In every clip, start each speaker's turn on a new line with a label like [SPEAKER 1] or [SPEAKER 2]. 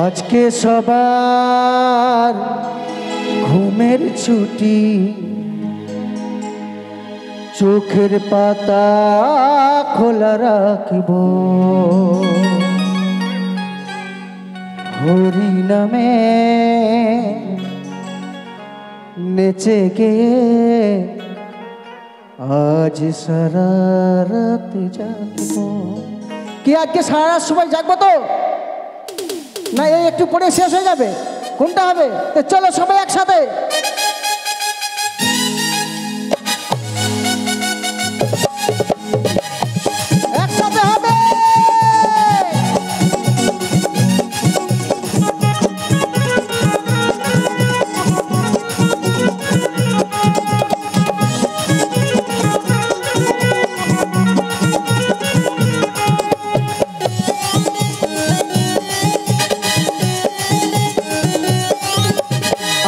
[SPEAKER 1] আজকে সবার ঘুমের ছুটি, চোখের পাতা খোলা রাখব, হরি নামে নেচে গিয়ে আজ সারা রাত জাগব। কি আজকে সারা রাত সবাই জাগবো তো, না এই একটু পরে শেষ হয়ে যাবে? কোনটা হবে? চলো সবাই একসাথে। একসাথে হবে।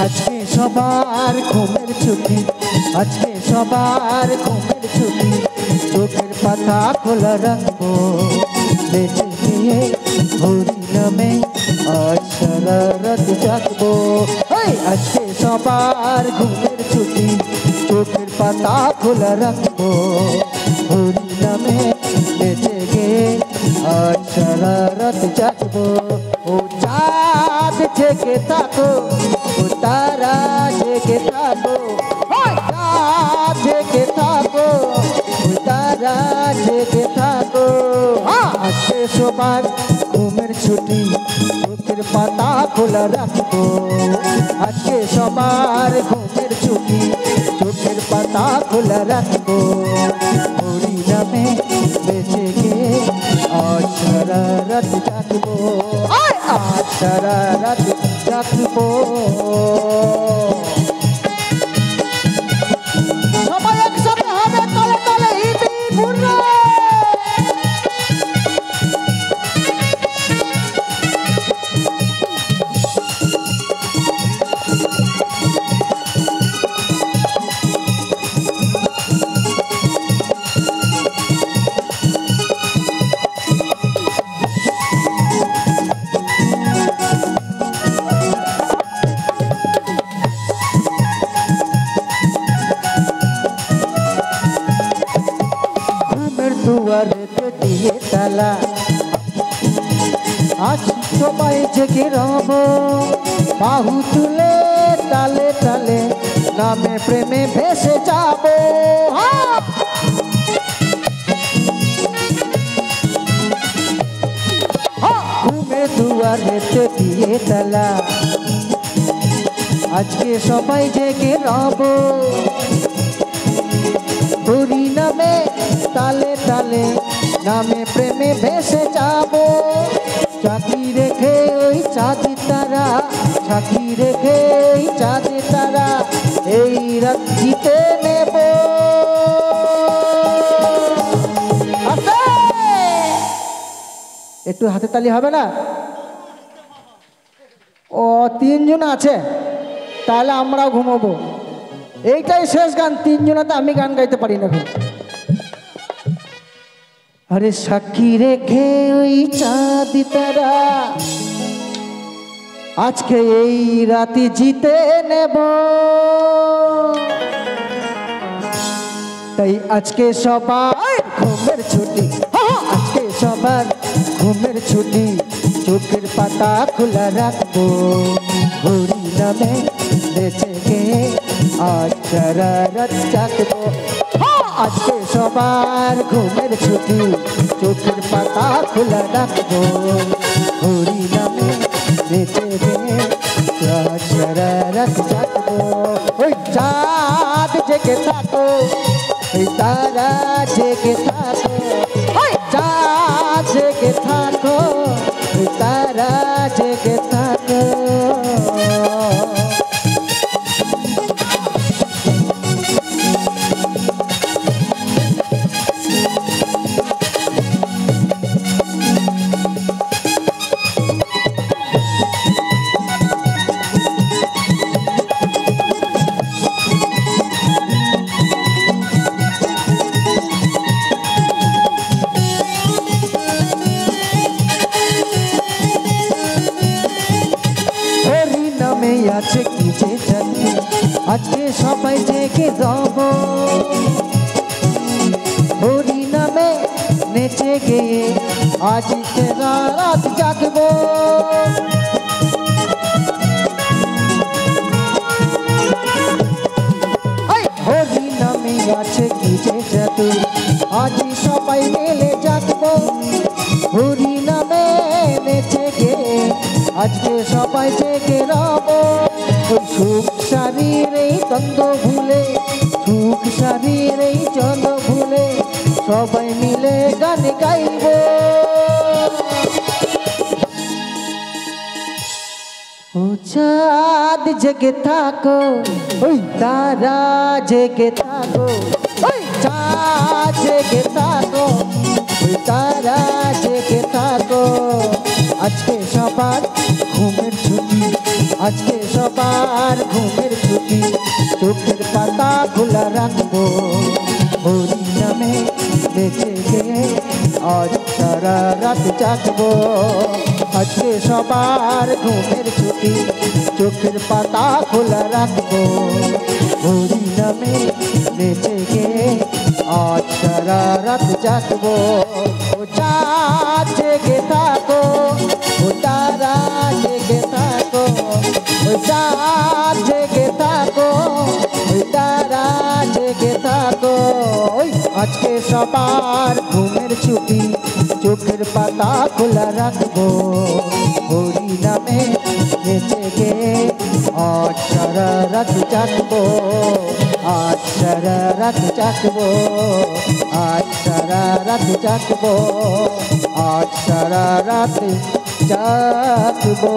[SPEAKER 1] আজকে সবার ঘুমের ছুটি, আজকে সবার ঘুমের ছুটি, চোখের পাতা খোলা রাখবো, বেঁচে গিয়ে হরি নামে আজ সারা রাত জাগবো। আজকে সবার ঘুমের ছুটি, চোখের পাতা খোলা রাখবো, হরি নামে বেঁচে গিয়ে আজ সারা রাত জাগবো। ও চাঁদ জেগে থাকো, ও তারা জেগে থাকো, চাঁদ জেগে থাকো, ও তারা জেগে থাকো। আজকে সবার ঘুমের ছুটি, চোখের পাতা খোলা রাখবো। আজকে সবার ঘুমের ছুটি, চোখের পাতা খোলা রাখবো, হরি নামে বেঁচে গিয়ে আজ সারা রাত জাগবো, আজ সারা রাত জাগবো। সবাই একসাথে হবে, তলে তলে হিপি হুররে। দুয়ারেতে দিয়ে তালা, আজ সবাই জেগে রব, বাহু তুলে তালে তালে নামে প্রেমে ভেসে যাব। ঘুমের দুয়ারেতে দিয়ে তালা, আজকে সবাই জেগে রব, হরি নামে তালে তালে নামে প্রেমে ভেসে যাব। চাকি রেখে ওই চাঁদি তারা, চাকি রেখে ওই চাঁদি তারা, এই রাত জিতে নেব। একটু হাতে তালি হবে না? ও তিনজন আছে, তাহলে আমরাও ঘুমাবো। এইটাই শেষ গান, তিনজনাতে আমি গান গাইতে পারি না। আরে সাক্ষী রেখে ওই চাঁদ তারা, আজকে এই রাতে জিতে নেব। তাই আজকে সবার ঘুমের ছুটি, আজকে সবার ঘুমের ছুটি, চোখের পাতা খোলা রাখবো, হরি নামে বেঁচে গিয়ে আজ সারা রাত জাগবো। আজকে সবার ঘুমের ছুটি, চোখের পাতা খোলা রাখবো, হরি নামে বেঁচে গিয়ে আজ সারা রাত জাগবো। ওই চাঁদ জেগে থাকো, ওই তারা জেগে থাকো, চাঁদ জেগে থাকো, ওই তারা জেগে থাকো। আজকে সবাই জেগে যাব হরি নামে নেচে গিয়ে আজকে রাত জাগবো হরি নামে আছে কি যে জাদু আজ সবাই মিলে জাগবো হরি নামে নেচে গে আজকে সবাই জেগে রব সুখ শারীর এই দ্বন্দ্ব ভুলে সুখ শারীর এই চন্দ্র ভুলে সবাই মিলে গান গাইব ও চাঁদ জেগে থাকো ওই তারা জেগে থাকো ওই চাঁদ জেগে থাকো ওই তারা জেগে থাকো আজকে সবার ঘুমের ছুটি আজকে সবার ঘুমের ছুটি চোখের পাতা খোলা রাখবো হরি নামে বেঁচে গিয়ে আজ সারা রাত জাগবো আজকে সবার ঘুমের ছুটি চোখের পাতা খোলা রাখবো হরি নামে বেঁচে গিয়ে আজ সারা রাত জাগবো ও চাঁদ জেগে থাকো ও তারা জেগে থাকো ও চাঁদ জেগে থাকো ওই তারা জেগে থাকো আজকে সবার ঘুমের ছুটি চোখের পাতা খোলা রাখবো হরি নামে বেঁচে গে আজ সারা রাত জাগবো আজ সারা রাত জাগবো আজ সারা রাত জাগবো আজ সারা রাত জাগবো